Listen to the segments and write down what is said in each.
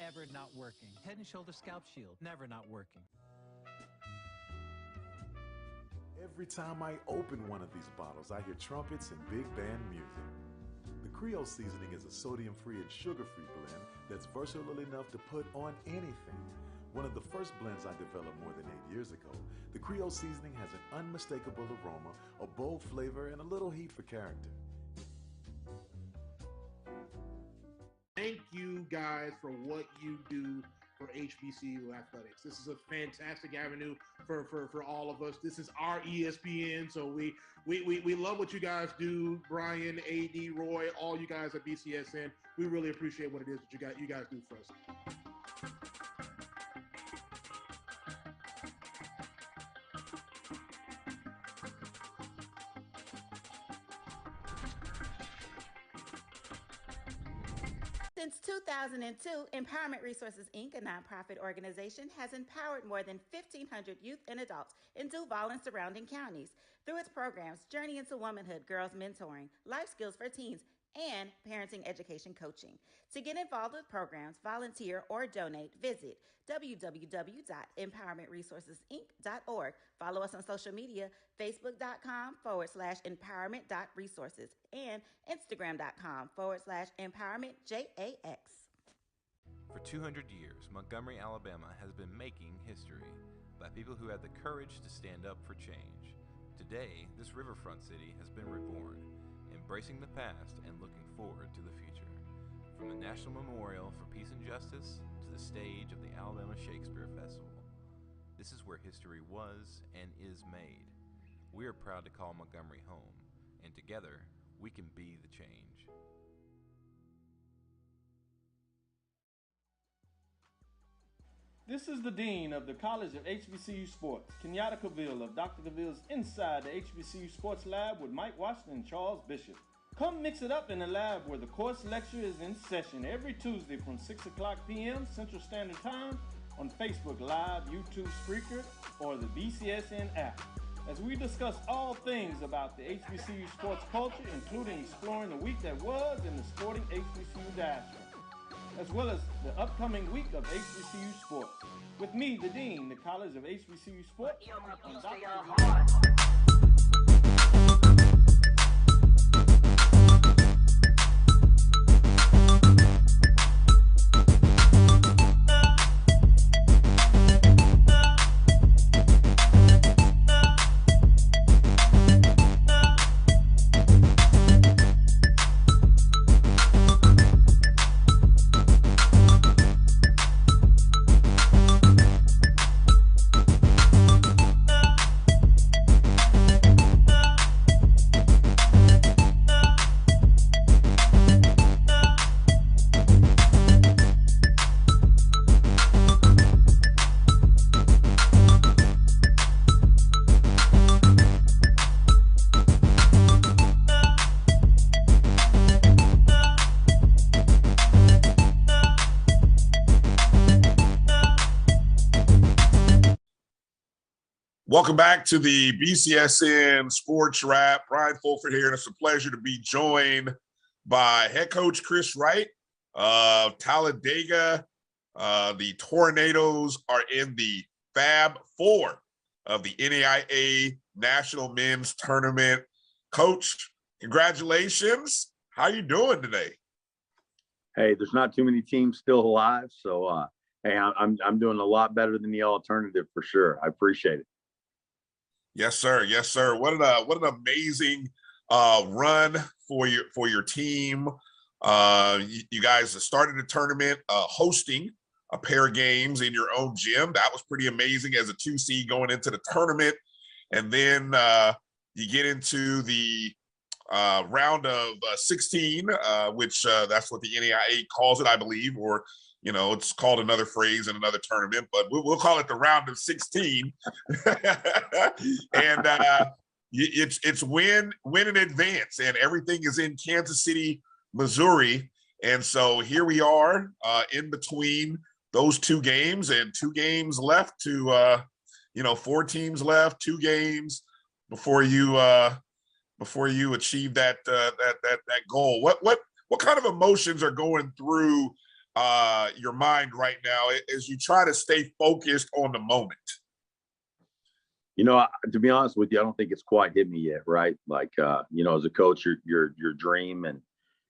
ever not working. Head and Shoulder Scalp Shield, never not working. Every time I open one of these bottles, I hear trumpets and big band music. The Creole seasoning is a sodium-free and sugar-free blend that's versatile enough to put on anything. One of the first blends I developed more than 8 years ago, the Creole seasoning has an unmistakable aroma, a bold flavor, and a little heat for character. Thank you guys for what you do for HBCU athletics. This is a fantastic avenue for all of us. This is our ESPN, so we love what you guys do. Bryan, AD, Roy, all you guys at BCSN. We really appreciate what it is that you guys do for us. Since 2002, Empowerment Resources, Inc., a nonprofit organization, has empowered more than 1,500 youth and adults in Duval and surrounding counties. Through its programs, Journey into Womanhood, Girls Mentoring, Life Skills for Teens, and Parenting Education Coaching. To get involved with programs, volunteer, or donate, visit www.empowermentresourcesinc.org. Follow us on social media, facebook.com/empowerment.resources and instagram.com/empowermentJAX. For 200 years, Montgomery, Alabama has been making history by people who had the courage to stand up for change. Today, this riverfront city has been reborn, embracing the past and looking forward to the future. From the National Memorial for Peace and Justice to the stage of the Alabama Shakespeare Festival, this is where history was and is made. We are proud to call Montgomery home, and together we can be the change. This is the Dean of the College of HBCU Sports, Kenyatta Cavill of Dr. Cavill's Inside the HBCU Sports Lab with Mike Washington and Charles Bishop. Come mix it up in the lab where the course lecture is in session every Tuesday from 6 o'clock p.m. Central Standard Time on Facebook Live, YouTube Spreaker, or the BCSN app, as we discuss all things about the HBCU sports culture, including exploring the week that was in the sporting HBCU diaspora, as well as the upcoming week of HBCU sports. With me, the Dean, the College of HBCU Sports, and Dr. Cavill. Welcome back to the BCSN Sports Wrap. Bryan Fulford here, and it's a pleasure to be joined by head coach Chris Wright of Talladega. The Tornadoes are in the Fab Four of the NAIA National Men's Tournament. Coach, congratulations. How you doing today? Hey, there's not too many teams still alive, so hey, I'm doing a lot better than the alternative for sure. I appreciate it. Yes, sir. Yes, sir. What an amazing run for your team. You guys started the tournament hosting a pair of games in your own gym. That was pretty amazing as a 2 seed going into the tournament. And then you get into the round of 16, which that's what the NAIA calls it, I believe, or it's called another phrase in another tournament, but we'll call it the round of 16. And it's win in advance, and everything is in Kansas City, Missouri. And so here we are in between those two games, and 2 games left to 4 teams left, 2 games before you achieve that goal. What kind of emotions are going through your mind right now as you try to stay focused on the moment? You know, to be honest with you, I don't think it's quite hit me yet, right? Like, you know, as a coach, your dream and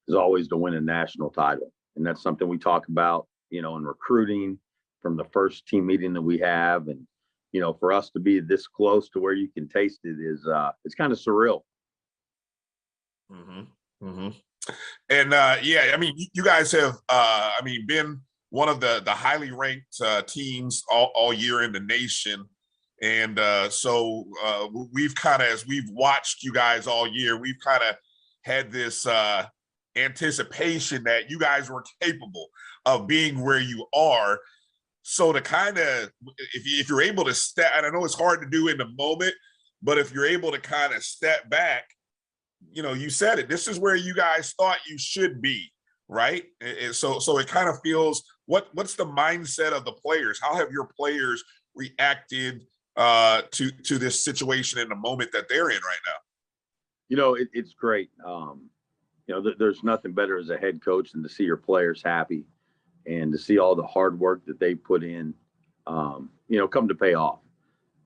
is always to win a national title. And that's something we talk about, you know, in recruiting from the first team meeting that we have. And, you know, for us to be this close to where you can taste it is, it's kind of surreal. Mm-hmm. Mm-hmm. And yeah, I mean, you guys have, I mean, been one of the highly ranked teams all year in the nation. And so we've kind of, as we've watched you guys all year, we've kind of had this anticipation that you guys were capable of being where you are. So to kind of, if you're able to step, and I know it's hard to do in the moment, but if you're able to kind of step back, you know, you said it, this is where you guys thought you should be, right? And so it kind of feels, what's the mindset of the players? How have your players reacted to this situation in the moment that they're in right now? You know, it's great. You know, there's nothing better as a head coach than to see your players happy and to see all the hard work that they put in, you know, come to pay off.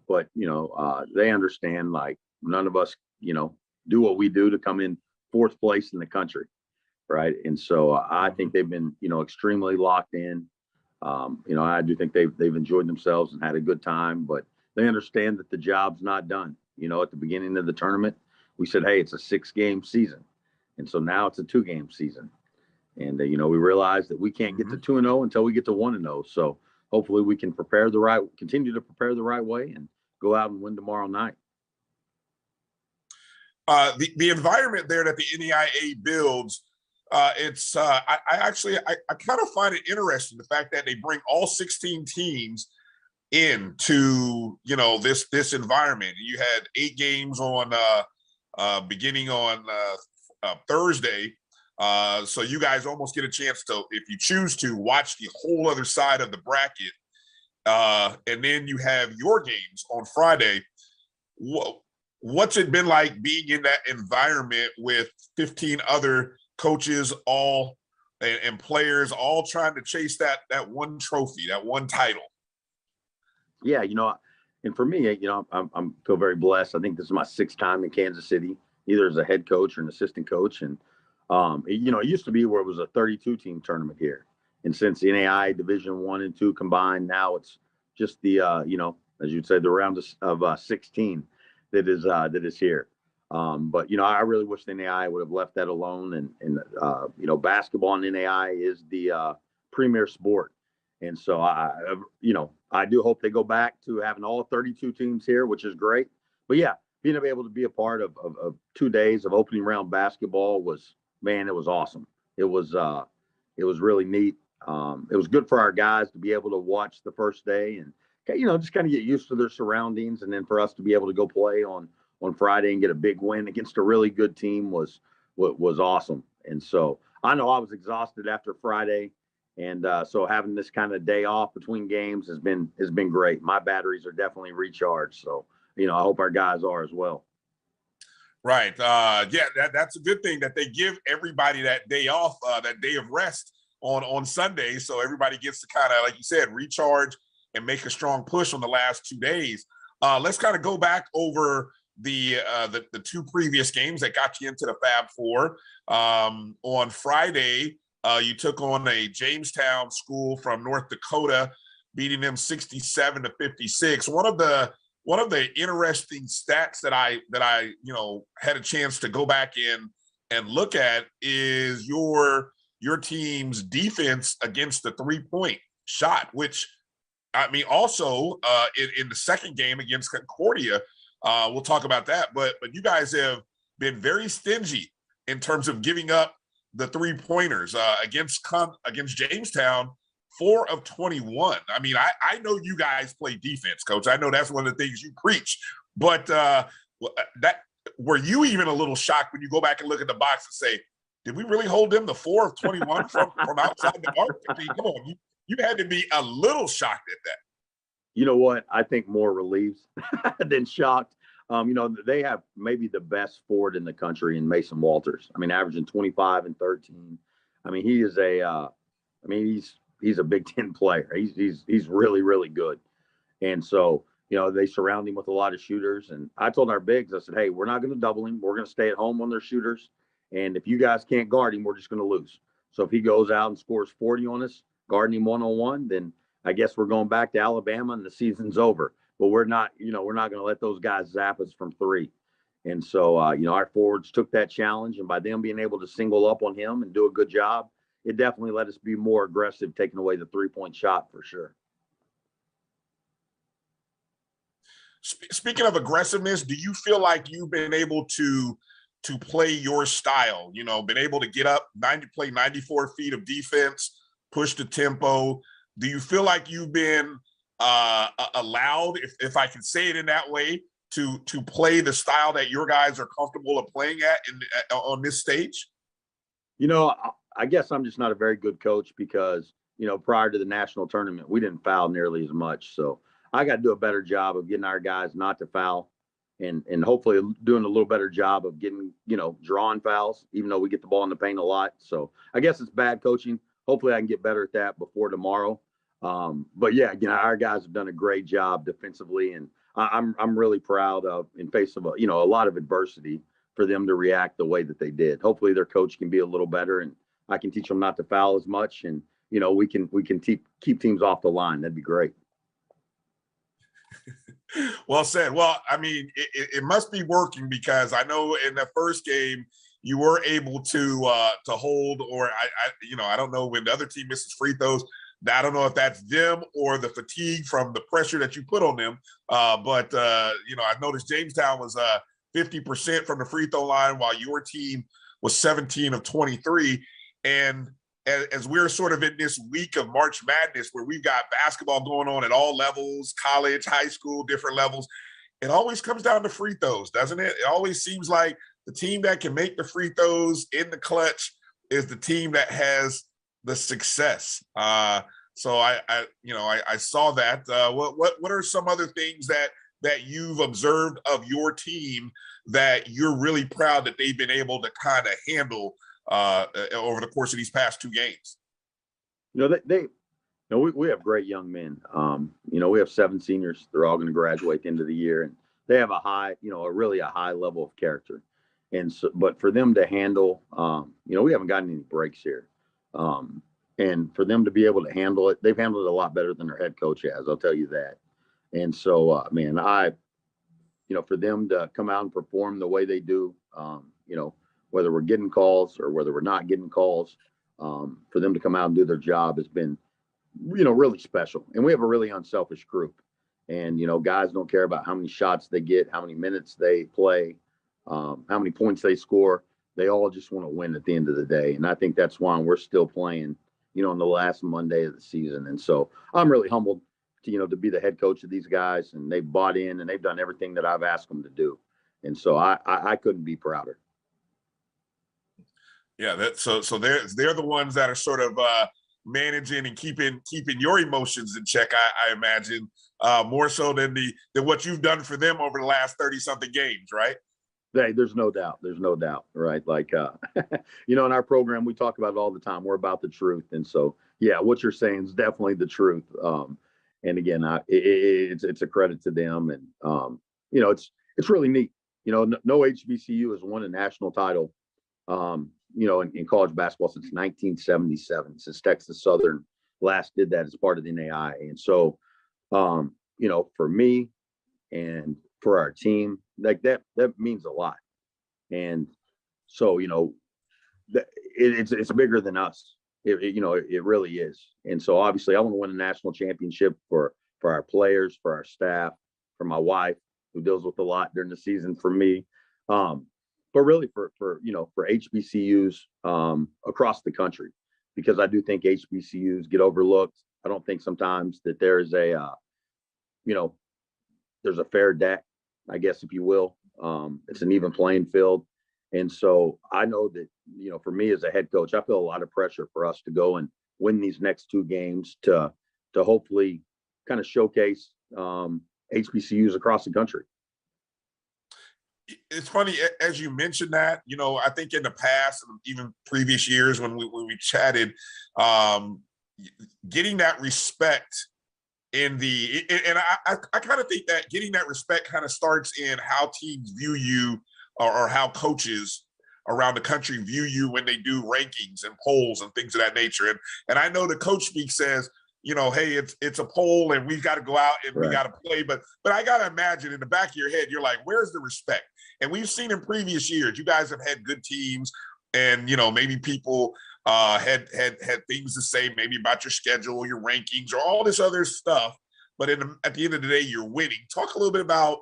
But, you know, they understand, like, none of us, you know, do what we do to come in fourth place in the country, right? And so I think they've been, you know, extremely locked in. You know, I do think they've enjoyed themselves and had a good time, but they understand that the job's not done. You know, at the beginning of the tournament, we said, hey, it's a 6-game season. And so now it's a 2-game season. And, you know, we realized that we can't get to 2-0 until we get to 1-0. So hopefully we can continue to prepare the right way and go out and win tomorrow night. The environment there that the NAIA builds, it's I kind of find it interesting, the fact that they bring all 16 teams into, you know, this environment. You had 8 games on beginning on Thursday, so you guys almost get a chance to, if you choose to, watch the whole other side of the bracket, and then you have your games on Friday. What's it been like being in that environment with 15 other coaches, all and players, all trying to chase that one trophy, that one title? Yeah, you know, and for me, you know, I'm feel very blessed. I think this is my 6th time in Kansas City, either as a head coach or an assistant coach. And you know, it used to be where it was a 32-team tournament here, and since the NAIA Division 1 and 2 combined, now it's just the you know, as you'd say, the round of 16 that is here. But, you know, I really wish the NAIA would have left that alone. And you know, basketball in NAIA is the premier sport. And so you know, I do hope they go back to having all 32 teams here, which is great. But yeah, being able to be a part of 2 days of opening round basketball was, man, it was awesome. It was really neat. It was good for our guys to be able to watch the first day and, you know, just kind of get used to their surroundings. And then for us to be able to go play on Friday and get a big win against a really good team was awesome. And so I know I was exhausted after Friday. And so having this kind of day off between games has been great. My batteries are definitely recharged. So, you know, I hope our guys are as well. Right. Yeah, that's a good thing that they give everybody that day off, that day of rest on Sunday. So everybody gets to kind of, like you said, recharge and make a strong push on the last 2 days. Let's kind of go back over the 2 previous games that got you into the Fab Four. On Friday, you took on a Jamestown school from North Dakota, beating them 67-56. One of the interesting stats that I you know, had a chance to go back in and look at is your team's defense against the 3-point shot, which, I mean, also in the second game against Concordia, we'll talk about that. But you guys have been very stingy in terms of giving up the 3-pointers against Jamestown. 4 of 21. I mean, I know you guys play defense, Coach. I know that's one of the things you preach. But were you even a little shocked when you go back and look at the box and say, did we really hold them to 4 of 21 from outside the arc? I mean, come on, you had to be a little shocked at that. You know what? I think more relieved than shocked. You know, they have maybe the best forward in the country in Mason Walters. I mean, averaging 25 and 13. I mean, he is I mean, he's a Big Ten player. He's really, really good. And so, you know, they surround him with a lot of shooters. And I told our bigs, I said, hey, we're not going to double him. We're going to stay at home on their shooters. And if you guys can't guard him, we're just going to lose. So if he goes out and scores 40 on us, guarding him one-on-one, then I guess we're going back to Alabama and the season's over. But we're not going to let those guys zap us from three. And so, you know, our forwards took that challenge. And by them being able to single up on him and do a good job, it definitely let us be more aggressive, taking away the three-point shot for sure. Speaking of aggressiveness, do you feel like you've been able to play your style? You know, been able to get up, play 94 feet of defense, push the tempo. Do you feel like you've been allowed, if I can say it in that way, to play the style that your guys are comfortable of playing at on this stage? You know, I guess I'm just not a very good coach because, you know, prior to the national tournament, we didn't foul nearly as much. So I got to do a better job of getting our guys not to foul and hopefully doing a little better job of getting, you know, drawing fouls, even though we get the ball in the paint a lot. So I guess it's bad coaching. Hopefully I can get better at that before tomorrow. But yeah, you know, our guys have done a great job defensively, and I'm really proud of, in face of a lot of adversity, for them to react the way that they did. Hopefully their coach can be a little better, and I can teach them not to foul as much, and you know, we can keep teams off the line. That'd be great. Well said. Well, I mean, it must be working, because I know in the first game you were able to hold, or I don't know, when the other team misses free throws, I don't know if that's them or the fatigue from the pressure that you put on them. But you know, I noticed Jamestown was 50% from the free throw line, while your team was 17 of 23. And as we're sort of in this week of March Madness, where we've got basketball going on at all levels, college, high school, different levels, it always comes down to free throws, doesn't it? It always seems like the team that can make the free throws in the clutch is the team that has the success. So I saw that. What are some other things that you've observed of your team that you're really proud that they've been able to kind of handle over the course of these past two games? You know, we have great young men. You know, we have 7 seniors. They're all going to graduate at the end of the year, and they have a really high level of character. And so, but for them to handle, you know, we haven't gotten any breaks here. And for them to be able to handle it, they've handled it a lot better than their head coach has, I'll tell you that. And so, man, for them to come out and perform the way they do, you know, whether we're getting calls or whether we're not getting calls, for them to come out and do their job has been, you know, really special. And we have a really unselfish group. And, you know, guys don't care about how many shots they get, how many minutes they play, how many points they score. They all just want to win at the end of the day. And I think that's why we're still playing, you know, on the last Monday of the season. And so I'm really humbled to be the head coach of these guys, and they've bought in and they've done everything that I've asked them to do. And so I couldn't be prouder. Yeah, so they're the ones that are sort of managing and keeping your emotions in check, I imagine, more so than what you've done for them over the last 30-something games, right? Hey, there's no doubt, right? Like, you know, in our program, we talk about it all the time. We're about the truth. And so, yeah, what you're saying is definitely the truth. And again, it's a credit to them. And, you know, it's really neat. You know, no HBCU has won a national title, you know, in college basketball since 1977, since Texas Southern last did that as part of the NAIA. And so, you know, for me and for our team, like that means a lot. And so, you know, it's bigger than us. It really is. And so obviously I want to win a national championship for our players, for our staff, for my wife, who deals with a lot during the season, for me. But really for HBCUs across the country, because I do think HBCUs get overlooked. I don't think sometimes that there is there's a fair deck, I guess, if you will. It's an even playing field. And so I know that, you know, for me as a head coach, I feel a lot of pressure for us to go and win these next 2 games to hopefully kind of showcase HBCUs across the country. It's funny, as you mentioned that, you know, I think in the past, even previous years when we chatted, getting that respect and I kind of think that getting that respect kind of starts in how teams view you, or how coaches around the country view you when they do rankings and polls and things of that nature. And I know the coach speak says, you know, hey, it's a poll and we've got to go out and we got to play. But I got to imagine in the back of your head, you're like, where's the respect? And we've seen in previous years, you guys have had good teams, and, you know, maybe people had things to say maybe about your schedule, your rankings, or all this other stuff. But at the end of the day, you're winning. Talk a little bit about,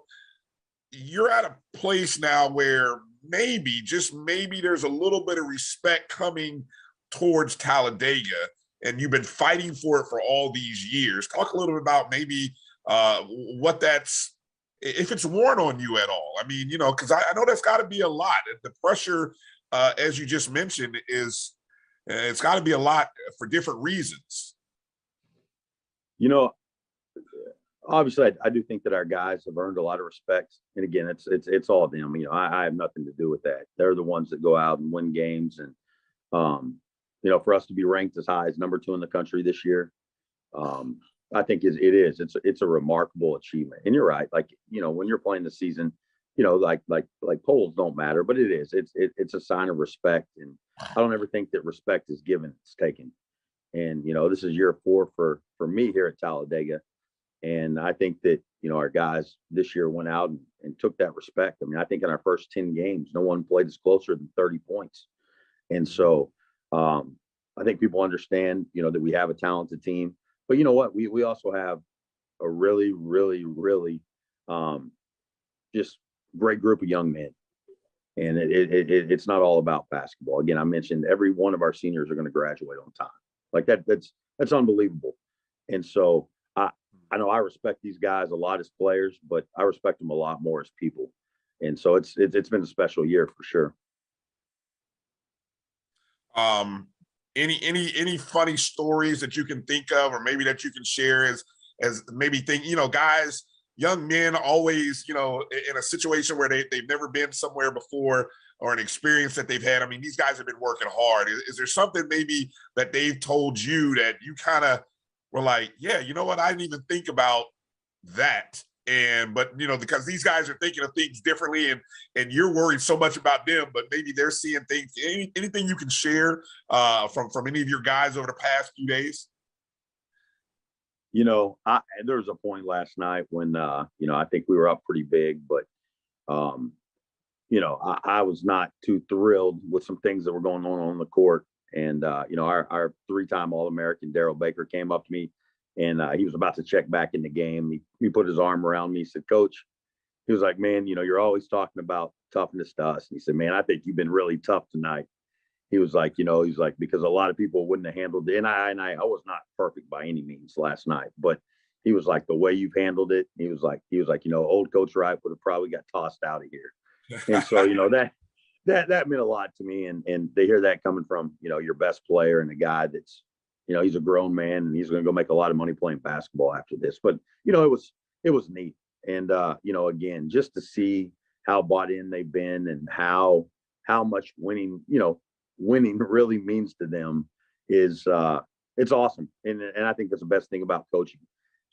you're at a place now where maybe, just maybe, there's a little bit of respect coming towards Talladega, and you've been fighting for it for all these years. Talk a little bit about maybe what that's, if it's worn on you at all. I mean, you know, because I know that's got to be a lot. The pressure, as you just mentioned, is it's got to be a lot for different reasons. You know, obviously, I do think that our guys have earned a lot of respect. And again, it's all them. You know, I have nothing to do with that. They're the ones that go out and win games. And, you know, for us to be ranked as high as number 2 in the country this year, I think it's a remarkable achievement. And you're right. Like, you know, when you're playing the season, you know, like polls don't matter, but it's a sign of respect. And I don't ever think that respect is given, it's taken. And, you know, this is year 4 for me here at Talladega. And I think that, you know, our guys this year went out and took that respect. I mean, I think in our first 10 games, no one played us closer than 30 points. And so I think people understand, you know, that we have a talented team. But you know what? We also have a really, really, really just great group of young men. And it's not all about basketball. Again, I mentioned every one of our seniors are going to graduate on time. Like that's unbelievable. And so I know I respect these guys a lot as players, but I respect them a lot more as people. And so it's been a special year for sure. Any funny stories that you can think of, or maybe that you can share as maybe think, you know, guys, young men always, you know, in a situation where they've never been somewhere before, or an experience that they've had. I mean, these guys have been working hard. Is there something maybe that they've told you that you kind of were like, yeah, you know what, I didn't even think about that? But you know, because these guys are thinking of things differently, and you're worried so much about them, but maybe they're seeing things. Anything you can share from any of your guys over the past few days? You know, there was a point last night when you know, I think we were up pretty big, but you know, I was not too thrilled with some things that were going on the court. And you know, our 3-time All-American Daryl Baker came up to me, and he was about to check back in the game. He put his arm around me. He said, "Coach," he was like, "Man, you know, you're always talking about toughness to us." And he said, "Man, I think you've been really tough tonight." He was like, you know, he's like, because a lot of people wouldn't have handled it. And I was not perfect by any means last night, but he was like, the way you've handled it, he was like, you know, old Coach Wright would have probably got tossed out of here. And so, you know, that meant a lot to me. And to hear that coming from, you know, your best player, and a guy that's, you know, he's a grown man and he's going to go make a lot of money playing basketball after this. But, you know, it was neat. And, you know, again, just to see how bought in they've been, and how much winning really means to them is, it's awesome. And I think that's the best thing about coaching,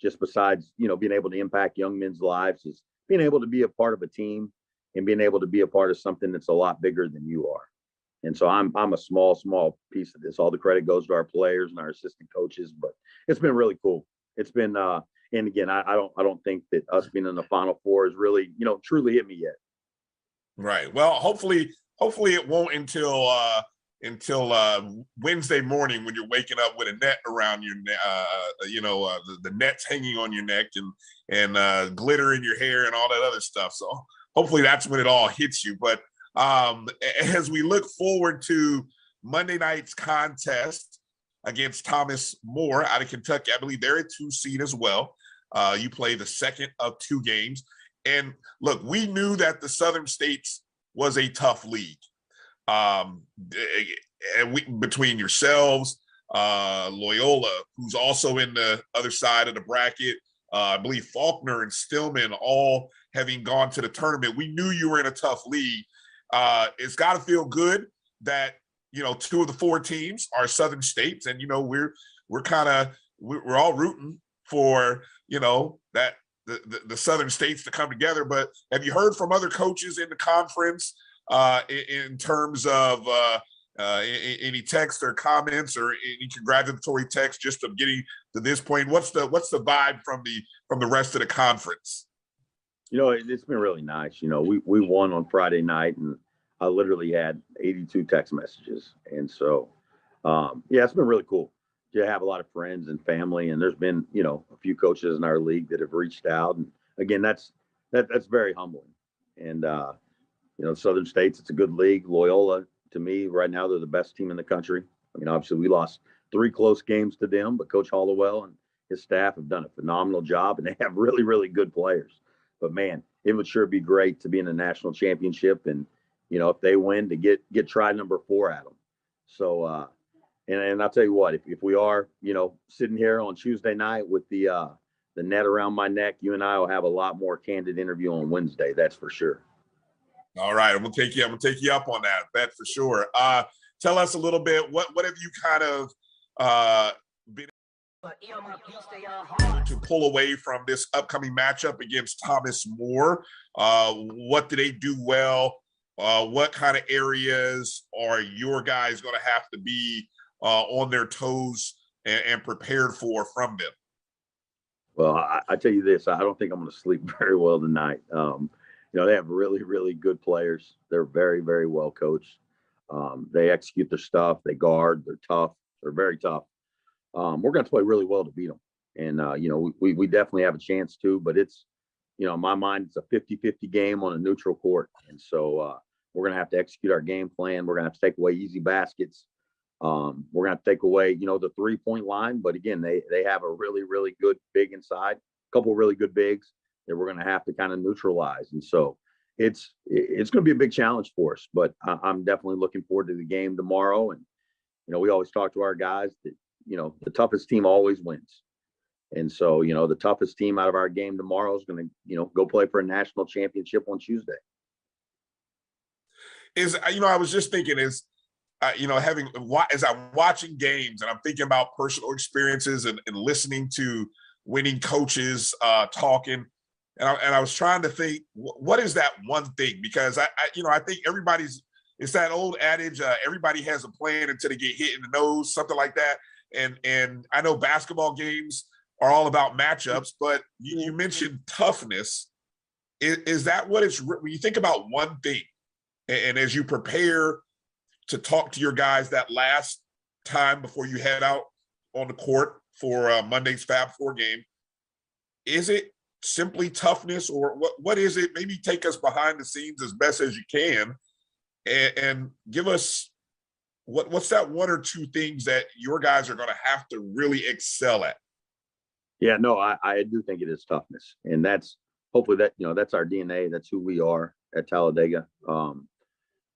just besides, you know, being able to impact young men's lives, is being able to be a part of a team and being able to be a part of something that's a lot bigger than you are. And so I'm a small piece of this. All the credit goes to our players and our assistant coaches, but it's been really cool. It's been, and again, I don't think that us being in the Final Four has really, you know, truly hit me yet. Right. Well, hopefully it won't until Wednesday morning, when you're waking up with a net around your neck, you know, the net's hanging on your neck, and glitter in your hair and all that other stuff. So hopefully that's when it all hits you. But as we look forward to Monday night's contest against Thomas More out of Kentucky, I believe they're a 2 seed as well. You play the second of 2 games. And look, we knew that the Southern States was a tough league. Between yourselves, Loyola, who's also in the other side of the bracket, I believe Faulkner and Stillman all having gone to the tournament, we knew you were in a tough league. It's got to feel good that, you know, 2 of the 4 teams are Southern States, and you know, we're all rooting for, that the Southern states to come together. But have you heard from other coaches in the conference in terms of any text or comments or any congratulatory text just of getting to this point? What's the vibe from the rest of the conference? It's been really nice. We won on Friday night, and I literally had 82 text messages. And so, it's been really cool to have a lot of friends and family. And there's been, a few coaches in our league that have reached out. And again, that's very humbling. And, Southern States, it's a good league. Loyola, to me, right now, they're the best team in the country. I mean, obviously, we lost 3 close games to them, but Coach Hollowell and his staff have done a phenomenal job, and they have really, really good players. But, man, it would sure be great to be in a national championship and, if they win, to get try number 4 at them. So, and I'll tell you what, if we are, sitting here on Tuesday night with the net around my neck, you and I will have a lot more candid interview on Wednesday. That's for sure. All right, I'm gonna take you up on that. That's for sure. Tell us a little bit. What have you kind of been to pull away from this upcoming matchup against Thomas More? What do they do well? What kind of areas are your guys going to have to be on their toes and prepared for from them? Well, I tell you this, I don't think I'm going to sleep very well tonight. They have really, really good players. They're very, very well coached. They execute their stuff. They guard. They're tough. They're very tough. We're going to play really well to beat them. And, we definitely have a chance to, but it's, in my mind, it's a 50-50 game on a neutral court. And so we're going to have to execute our game plan. We're going to have to take away easy baskets. We're going to have to take away, the 3-point line. But again, they have a really, really good big inside, a couple of really good bigs that we're going to have to kind of neutralize. And so it's going to be a big challenge for us, but I'm definitely looking forward to the game tomorrow. And, we always talk to our guys that, the toughest team always wins. And so, the toughest team out of our game tomorrow is going to, go play for a national championship on Tuesday. I was just thinking as I'm watching games and I'm thinking about personal experiences and listening to winning coaches talking. And I was trying to think, what is that one thing? Because I think it's that old adage, everybody has a plan until they get hit in the nose, something like that. And I know basketball games are all about matchups, but you mentioned toughness. Is that what it's, when you think about one thing, and as you prepare to talk to your guys that last time before you head out on the court for Monday's Fab 4 game, is it simply toughness, or what is it? Maybe take us behind the scenes as best as you can and give us what's that 1 or 2 things that your guys are going to have to really excel at? Yeah, no, I do think it is toughness, and that's hopefully that's our DNA. That's who we are at Talladega.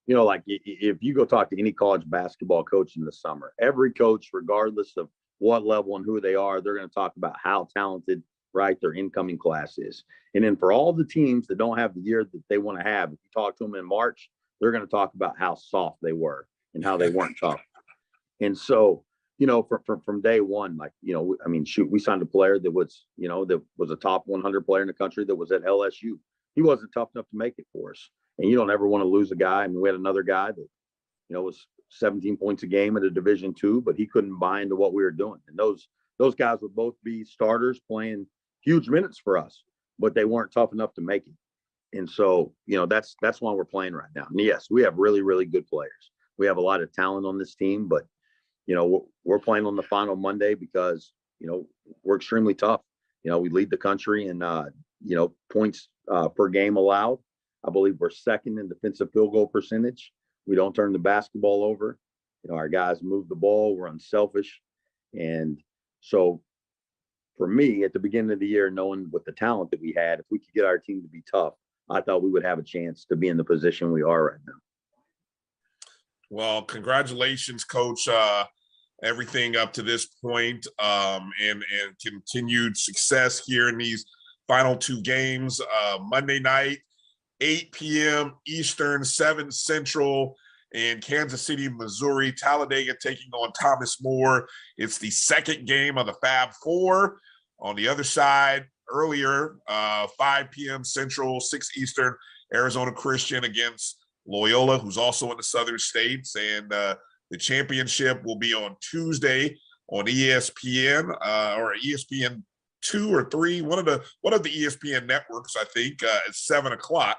Like if you go talk to any college basketball coach in the summer, every coach, regardless of what level and who they are, they're going to talk about how talented, right, their incoming class is. And then for all the teams that don't have the year that they want to have, if you talk to them in March, they're going to talk about how soft they were and how they weren't tough. And so, from day one, we signed a player that was, that was a top 100 player in the country that was at LSU. He wasn't tough enough to make it for us. And you don't ever want to lose a guy. I mean, we had another guy that, was 17 points a game at a Division II, but he couldn't buy into what we were doing. And those guys would both be starters playing huge minutes for us, but they weren't tough enough to make it. And so, that's why we're playing right now. And yes, we have really, really good players. We have a lot of talent on this team, but, we're playing on the final Monday because, we're extremely tough. We lead the country in, points per game allowed. I believe we're second in defensive field goal percentage. We don't turn the basketball over. Our guys move the ball. We're unselfish. And so for me, at the beginning of the year, knowing with the talent that we had, if we could get our team to be tough, I thought we would have a chance to be in the position we are right now. Well, congratulations, Coach. Everything up to this point, and continued success here in these final 2 games. Monday night, 8 p.m. Eastern, 7 Central. in Kansas City, Missouri. Talladega taking on Thomas More. It's the second game of the Fab Four. On the other side, earlier, 5 p.m. Central, 6 Eastern, Arizona Christian against Loyola, who's also in the Southern States. And the championship will be on Tuesday on ESPN or ESPN 2 or 3, one of the ESPN networks, I think, at 7 o'clock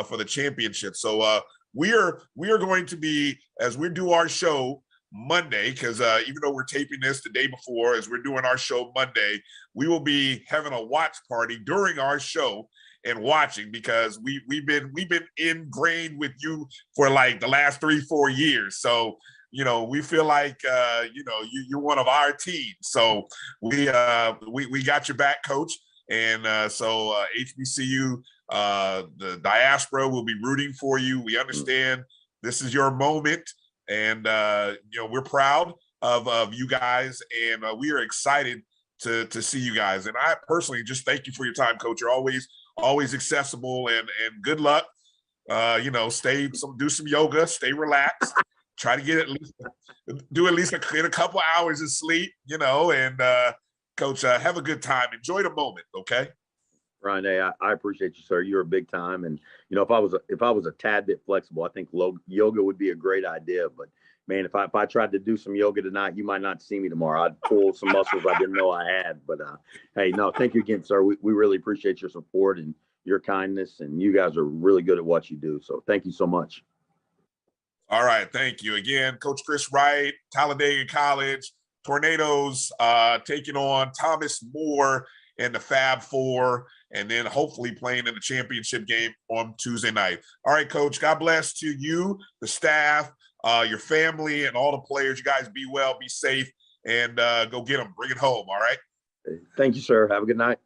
for the championship. So we are going to be, as we do our show Monday, because even though we're taping this the day before, as we're doing our show Monday, we will be having a watch party during our show and watching, because we've been ingrained with you for like the last 3-4 years. So we feel like you're one of our team. So we got your back, Coach. And so HBCU, the diaspora will be rooting for you. We understand this is your moment, and we're proud of you guys, and we are excited to see you guys. And I personally just thank you for your time, Coach. You're always accessible, and good luck. Do some yoga, stay relaxed. Try to get do at least a couple hours of sleep, and Coach, have a good time. Enjoy the moment, okay? Ryan, hey, I appreciate you, sir. You're a big time, and if I was a tad bit flexible, I think yoga would be a great idea. But man, if I tried to do some yoga tonight, you might not see me tomorrow. I'd pull some muscles I didn't know I had. But hey, no, thank you again, sir. We really appreciate your support and your kindness, and you guys are really good at what you do. So thank you so much. All right, thank you again, Coach Chris Wright, Talladega College Tornadoes taking on Thomas More and the Fab Four, and then hopefully playing in the championship game on Tuesday night. All right, Coach, God bless to you, the staff, your family, and all the players. You guys be well, be safe, and go get them. Bring it home, all right? Thank you, sir. Have a good night.